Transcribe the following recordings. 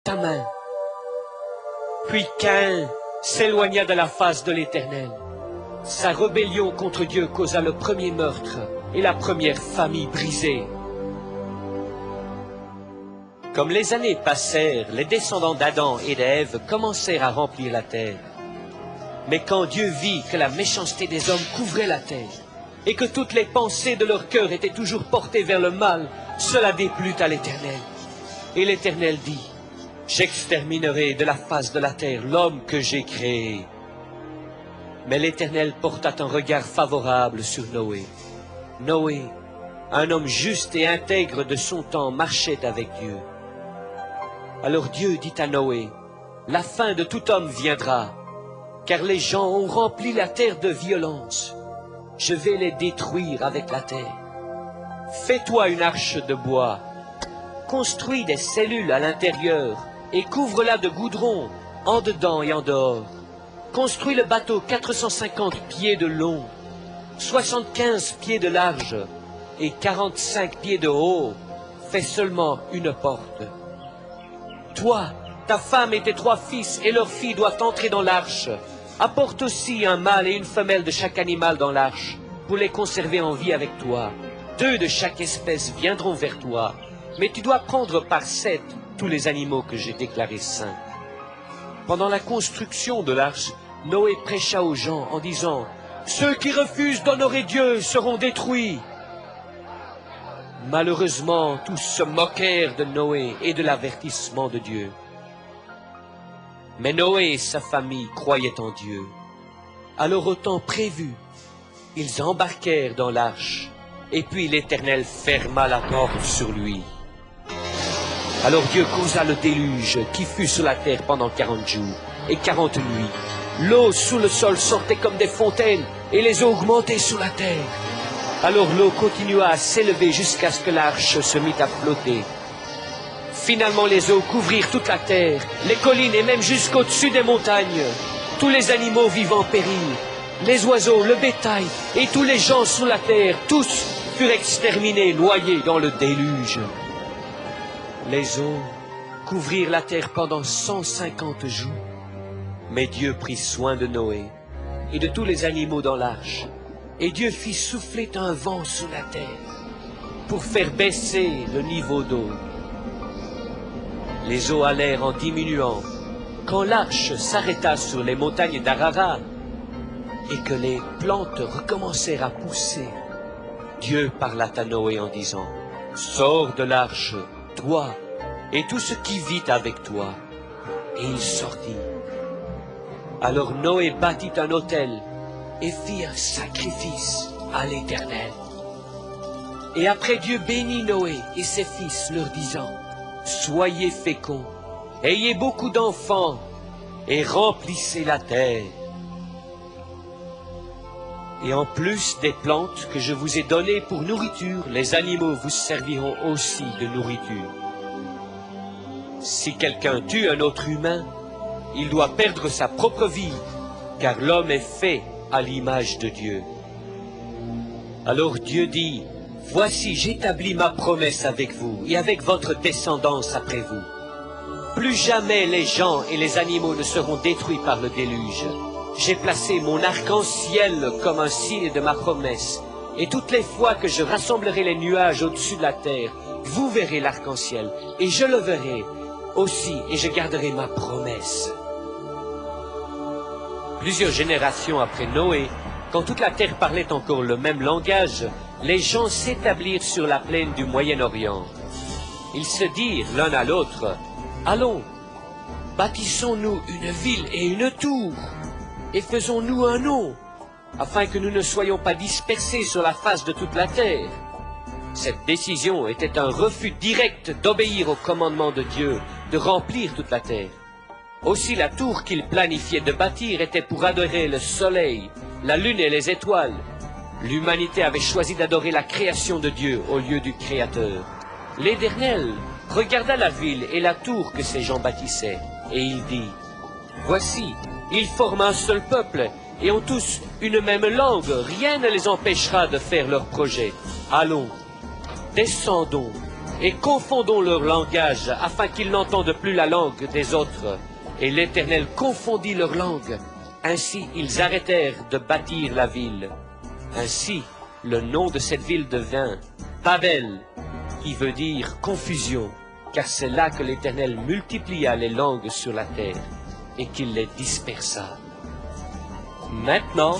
ta main. Puis Caïn s'éloigna de la face de l'Éternel. Sa rébellion contre Dieu causa le premier meurtre et la première famille brisée. Comme les années passèrent, les descendants d'Adam et d'Ève commencèrent à remplir la terre. Mais quand Dieu vit que la méchanceté des hommes couvrait la terre, et que toutes les pensées de leur cœur étaient toujours portées vers le mal, cela déplut à l'Éternel. Et l'Éternel dit, « J'exterminerai de la face de la terre l'homme que j'ai créé. » Mais l'Éternel porta un regard favorable sur Noé. Noé, un homme juste et intègre de son temps, marchait avec Dieu. Alors Dieu dit à Noé, « La fin de tout homme viendra, car les gens ont rempli la terre de violence. Je vais les détruire avec la terre. Fais-toi une arche de bois, construis des cellules à l'intérieur et couvre-la de goudron, en dedans et en dehors. Construis le bateau 450 pieds de long, 75 pieds de large et 45 pieds de haut. Fais seulement une porte. Toi, ta femme et tes 3 fils et leurs filles doivent entrer dans l'arche. Apporte aussi un mâle et une femelle de chaque animal dans l'arche, pour les conserver en vie avec toi. 2 de chaque espèce viendront vers toi, mais tu dois prendre par 7 tous les animaux que j'ai déclarés saints. Pendant la construction de l'arche, Noé prêcha aux gens en disant, « Ceux qui refusent d'honorer Dieu seront détruits. » Malheureusement, tous se moquèrent de Noé et de l'avertissement de Dieu. Mais Noé et sa famille croyaient en Dieu. Alors au temps prévu, ils embarquèrent dans l'arche, et puis l'Éternel ferma la porte sur lui. Alors Dieu causa le déluge qui fut sur la terre pendant 40 jours et 40 nuits. L'eau sous le sol sortait comme des fontaines, et les eaux augmentaient sur la terre. Alors l'eau continua à s'élever jusqu'à ce que l'arche se mit à flotter. Finalement, les eaux couvrirent toute la terre, les collines et même jusqu'au-dessus des montagnes. Tous les animaux vivants périrent, les oiseaux, le bétail et tous les gens sur la terre, tous furent exterminés, noyés dans le déluge. Les eaux couvrirent la terre pendant 150 jours. Mais Dieu prit soin de Noé et de tous les animaux dans l'arche. Et Dieu fit souffler un vent sur la terre pour faire baisser le niveau d'eau. Les eaux allèrent en diminuant quand l'arche s'arrêta sur les montagnes d'Ararat et que les plantes recommencèrent à pousser. Dieu parla à Noé en disant, « Sors de l'arche, toi et tout ce qui vit avec toi. » Et il sortit. Alors Noé bâtit un autel et fit un sacrifice à l'Éternel. Et après Dieu bénit Noé et ses fils, leur disant, « Soyez féconds, ayez beaucoup d'enfants, et remplissez la terre. Et en plus des plantes que je vous ai données pour nourriture, les animaux vous serviront aussi de nourriture. Si quelqu'un tue un autre humain, il doit perdre sa propre vie, car l'homme est fait à l'image de Dieu. » Alors Dieu dit, « Voici, j'établis ma promesse avec vous et avec votre descendance après vous. Plus jamais les gens et les animaux ne seront détruits par le déluge. J'ai placé mon arc-en-ciel comme un signe de ma promesse, et toutes les fois que je rassemblerai les nuages au-dessus de la terre, vous verrez l'arc-en-ciel, et je le verrai aussi, et je garderai ma promesse. » Plusieurs générations après Noé, quand toute la terre parlait encore le même langage, les gens s'établirent sur la plaine du Moyen-Orient. Ils se dirent l'un à l'autre, « Allons, bâtissons-nous une ville et une tour, et faisons-nous un nom, afin que nous ne soyons pas dispersés sur la face de toute la terre. » Cette décision était un refus direct d'obéir au commandement de Dieu, de remplir toute la terre. Aussi la tour qu'il planifiait de bâtir était pour adorer le soleil, la lune et les étoiles. L'humanité avait choisi d'adorer la création de Dieu au lieu du Créateur. L'Éternel regarda la ville et la tour que ces gens bâtissaient, et il dit, « Voici, ils forment un seul peuple et ont tous une même langue. Rien ne les empêchera de faire leurs projets. Allons, descendons et confondons leur langage, afin qu'ils n'entendent plus la langue des autres. Et l'Éternel confondit leur langue. Ainsi ils arrêtèrent de bâtir la ville. Ainsi, le nom de cette ville devint Babel, qui veut dire confusion, car c'est là que l'Éternel multiplia les langues sur la terre, et qu'il les dispersa. Maintenant,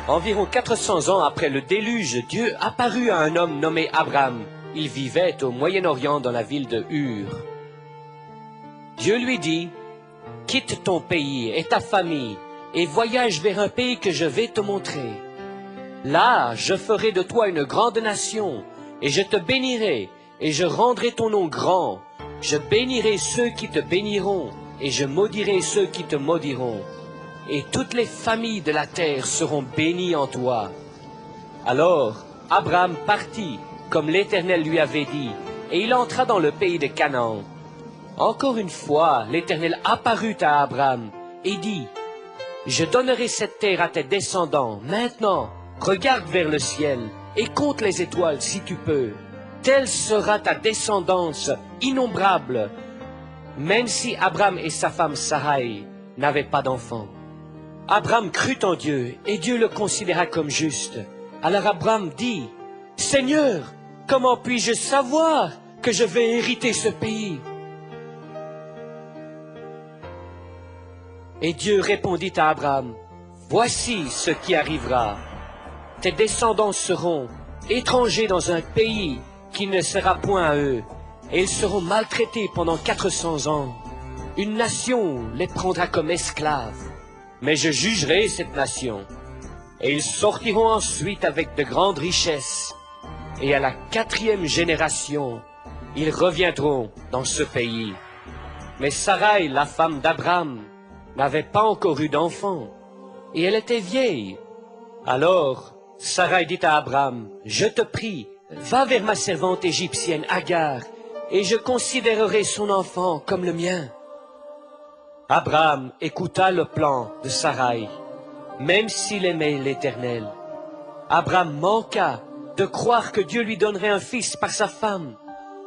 environ 400 ans après le déluge, Dieu apparut à un homme nommé Abram. Il vivait au Moyen-Orient dans la ville de Ur. Dieu lui dit, « Quitte ton pays et ta famille, et voyage vers un pays que je vais te montrer. Là, je ferai de toi une grande nation, et je te bénirai, et je rendrai ton nom grand. Je bénirai ceux qui te béniront, et je maudirai ceux qui te maudiront. Et toutes les familles de la terre seront bénies en toi. » Alors, Abram partit, comme l'Éternel lui avait dit, et il entra dans le pays de Canaan. Encore une fois, l'Éternel apparut à Abram, et dit, « Je donnerai cette terre à tes descendants. Maintenant, regarde vers le ciel, et compte les étoiles si tu peux. Telle sera ta descendance innombrable. » Même si Abram et sa femme Sarai n'avaient pas d'enfants. Abram crut en Dieu, et Dieu le considéra comme juste. Alors Abram dit, « Seigneur, comment puis-je savoir que je vais hériter ce pays? » Et Dieu répondit à Abram, « Voici ce qui arrivera. Tes descendants seront étrangers dans un pays qui ne sera point à eux, et ils seront maltraités pendant 400 ans. Une nation les prendra comme esclaves. Mais je jugerai cette nation, et ils sortiront ensuite avec de grandes richesses. Et à la 4e génération, ils reviendront dans ce pays. Mais Sarai, la femme d'Abram, n'avait pas encore eu d'enfant, et elle était vieille. Alors Sarai dit à Abram, « Je te prie, va vers ma servante égyptienne Agar, et je considérerai son enfant comme le mien. » Abram écouta le plan de Sarai, même s'il aimait l'Éternel. Abram manqua de croire que Dieu lui donnerait un fils par sa femme.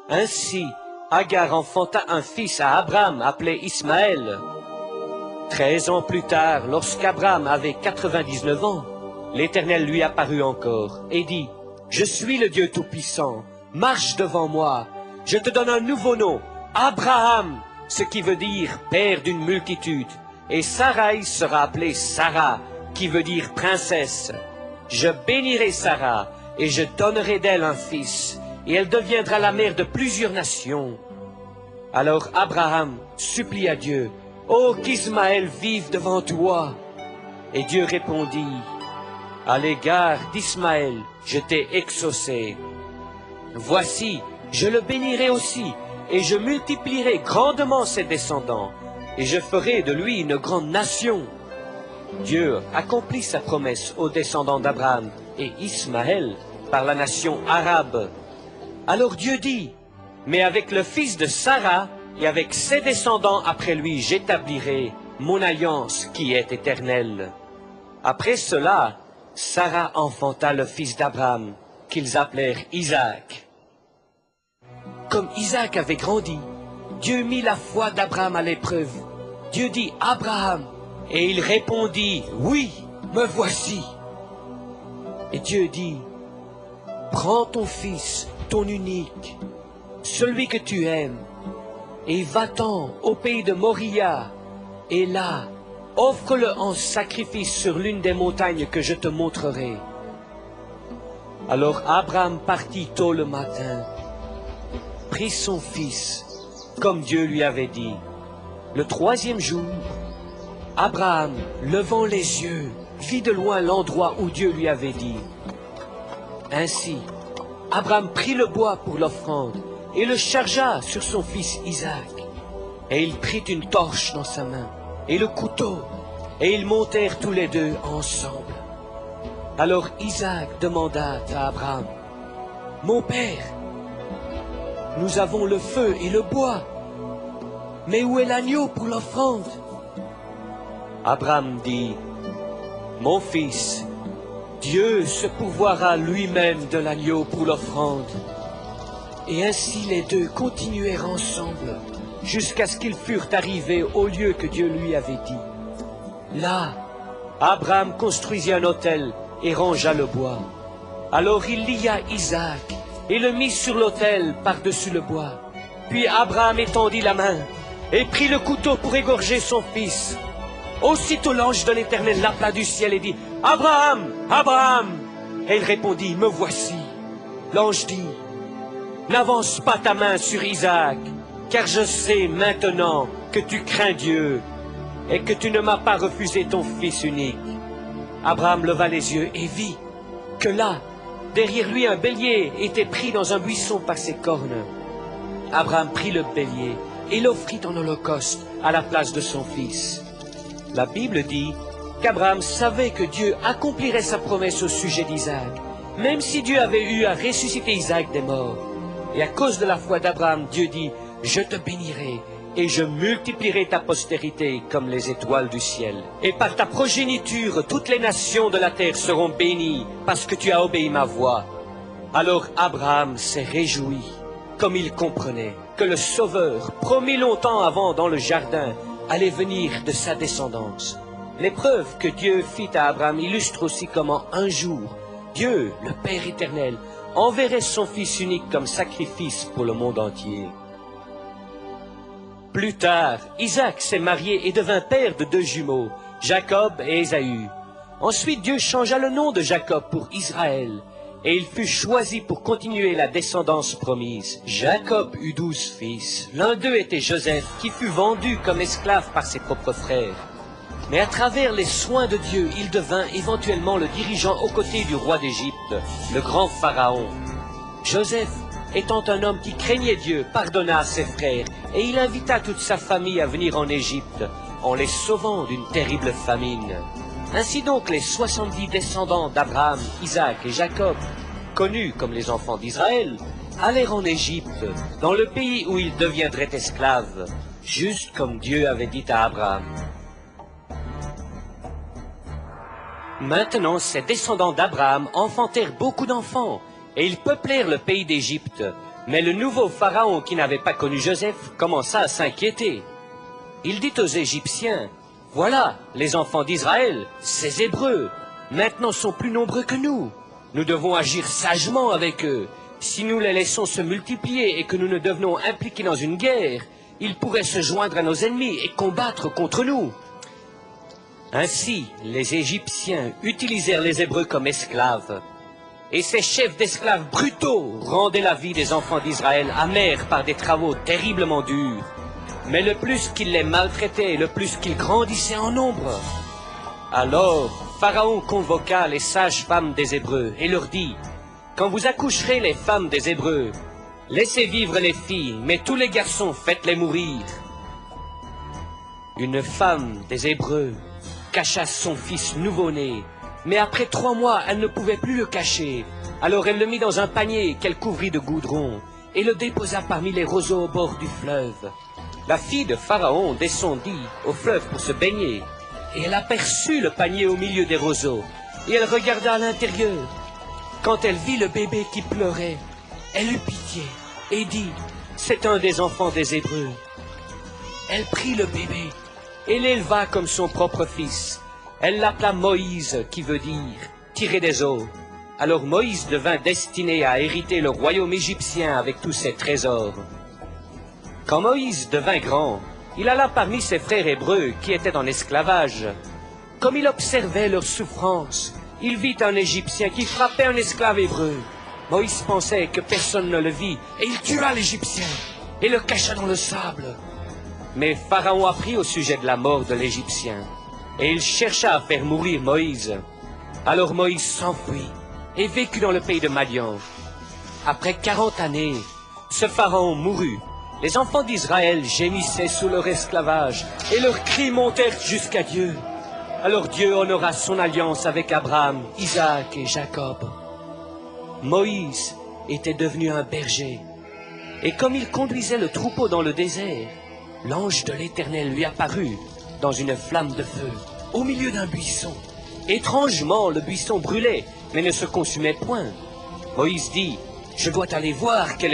Ainsi, Agar enfanta un fils à Abram appelé Ismaël. 13 ans plus tard, lorsqu'Abram avait 99 ans, l'Éternel lui apparut encore et dit, « Je suis le Dieu Tout-Puissant, marche devant moi, je te donne un nouveau nom, Abraham, ce qui veut dire père d'une multitude, et Sarai sera appelée Sarah, qui veut dire princesse. Je bénirai Sarah, et je donnerai d'elle un fils, et elle deviendra la mère de plusieurs nations. » Alors Abraham supplia Dieu, « Oh, qu'Ismaël vive devant toi !» Et Dieu répondit, « À l'égard d'Ismaël, je t'ai exaucé. Voici, je le bénirai aussi, et je multiplierai grandement ses descendants, et je ferai de lui une grande nation. » Dieu accomplit sa promesse aux descendants d'Abraham et Ismaël par la nation arabe. Alors Dieu dit, « Mais avec le fils de Sarah et avec ses descendants après lui, j'établirai mon alliance qui est éternelle. » Après cela, Sarah enfanta le fils d'Abraham, qu'ils appelèrent Isaac. Comme Isaac avait grandi, Dieu mit la foi d'Abraham à l'épreuve. Dieu dit, « Abraham !» Et il répondit, « Oui, me voici. » Et Dieu dit, « Prends ton fils, ton unique, celui que tu aimes, et va-t'en au pays de Moria, et là, offre-le en sacrifice sur l'une des montagnes que je te montrerai. » Alors Abraham partit tôt le matin, prit son fils, comme Dieu lui avait dit. Le 3e jour, Abraham, levant les yeux, vit de loin l'endroit où Dieu lui avait dit. Ainsi, Abraham prit le bois pour l'offrande et le chargea sur son fils Isaac. Et il prit une torche dans sa main et le couteau, et ils montèrent tous les deux ensemble. Alors Isaac demanda à Abraham, « Mon père, nous avons le feu et le bois, mais où est l'agneau pour l'offrande? » Abraham dit, « Mon fils, Dieu se pourvoira lui-même de l'agneau pour l'offrande. » Et ainsi les deux continuèrent ensemble, jusqu'à ce qu'ils furent arrivés au lieu que Dieu lui avait dit. Là, Abraham construisit un autel et rangea le bois. Alors il lia Isaac et le mit sur l'autel par-dessus le bois. Puis Abraham étendit la main et prit le couteau pour égorger son fils. Aussitôt l'ange de l'Éternel l'appela du ciel et dit, « Abraham, Abraham !» Et il répondit, « Me voici. » L'ange dit, « N'avance pas ta main sur Isaac, car je sais maintenant que tu crains Dieu et que tu ne m'as pas refusé ton fils unique. » Abraham leva les yeux et vit que là, derrière lui, un bélier était pris dans un buisson par ses cornes. Abraham prit le bélier et l'offrit en holocauste à la place de son fils. La Bible dit qu'Abraham savait que Dieu accomplirait sa promesse au sujet d'Isaac, même si Dieu avait eu à ressusciter Isaac des morts. Et à cause de la foi d'Abraham, Dieu dit, « Je te bénirai et je multiplierai ta postérité comme les étoiles du ciel. Et par ta progéniture, toutes les nations de la terre seront bénies parce que tu as obéi ma voix. » Alors Abraham s'est réjoui, comme il comprenait que le Sauveur, promis longtemps avant dans le jardin, allait venir de sa descendance. L'épreuve que Dieu fit à Abraham illustre aussi comment un jour, Dieu, le Père éternel, enverrait son Fils unique comme sacrifice pour le monde entier. Plus tard, Isaac s'est marié et devint père de 2 jumeaux, Jacob et Ésaü. Ensuite, Dieu changea le nom de Jacob pour Israël, et il fut choisi pour continuer la descendance promise. Jacob eut 12 fils. L'un d'eux était Joseph, qui fut vendu comme esclave par ses propres frères. Mais à travers les soins de Dieu, il devint éventuellement le dirigeant aux côtés du roi d'Égypte, le grand Pharaon. Joseph, étant un homme qui craignait Dieu, pardonna à ses frères, et il invita toute sa famille à venir en Égypte, en les sauvant d'une terrible famine. Ainsi donc les 70 descendants d'Abraham, Isaac et Jacob, connus comme les enfants d'Israël, allèrent en Égypte, dans le pays où ils deviendraient esclaves, juste comme Dieu avait dit à Abraham. Maintenant, ces descendants d'Abraham enfantèrent beaucoup d'enfants, et ils peuplèrent le pays d'Égypte. Mais le nouveau Pharaon, qui n'avait pas connu Joseph, commença à s'inquiéter. Il dit aux Égyptiens, « Voilà, les enfants d'Israël, ces Hébreux, maintenant sont plus nombreux que nous. Nous devons agir sagement avec eux. Si nous les laissons se multiplier et que nous ne devenons impliqués dans une guerre, ils pourraient se joindre à nos ennemis et combattre contre nous. » Ainsi, les Égyptiens utilisèrent les Hébreux comme esclaves. Et ces chefs d'esclaves brutaux rendaient la vie des enfants d'Israël amère par des travaux terriblement durs. Mais le plus qu'ils les maltraitaient, le plus qu'ils grandissaient en nombre. Alors, Pharaon convoqua les sages-femmes des Hébreux et leur dit, « Quand vous accoucherez les femmes des Hébreux, laissez vivre les filles, mais tous les garçons, faites-les mourir. » Une femme des Hébreux cacha son fils nouveau-né, mais après 3 mois, elle ne pouvait plus le cacher. Alors elle le mit dans un panier qu'elle couvrit de goudron et le déposa parmi les roseaux au bord du fleuve. La fille de Pharaon descendit au fleuve pour se baigner, et elle aperçut le panier au milieu des roseaux, et elle regarda à l'intérieur. Quand elle vit le bébé qui pleurait, elle eut pitié et dit, « C'est un des enfants des Hébreux. » Elle prit le bébé et l'éleva comme son propre fils. Elle l'appela Moïse, qui veut dire « tirer des eaux ». Alors Moïse devint destiné à hériter le royaume égyptien avec tous ses trésors. Quand Moïse devint grand, il alla parmi ses frères hébreux qui étaient en esclavage. Comme il observait leurs souffrances, il vit un Égyptien qui frappait un esclave hébreu. Moïse pensait que personne ne le vit, et il tua l'Égyptien et le cacha dans le sable. Mais Pharaon apprit au sujet de la mort de l'Égyptien, et il chercha à faire mourir Moïse. Alors Moïse s'enfuit et vécut dans le pays de Madian. Après 40 années, ce Pharaon mourut. Les enfants d'Israël gémissaient sous leur esclavage, et leurs cris montèrent jusqu'à Dieu. Alors Dieu honora son alliance avec Abraham, Isaac et Jacob. Moïse était devenu un berger, et comme il conduisait le troupeau dans le désert, l'ange de l'Éternel lui apparut dans une flamme de feu, au milieu d'un buisson. Étrangement, le buisson brûlait, mais ne se consumait point. Moïse dit, « Je dois aller voir quel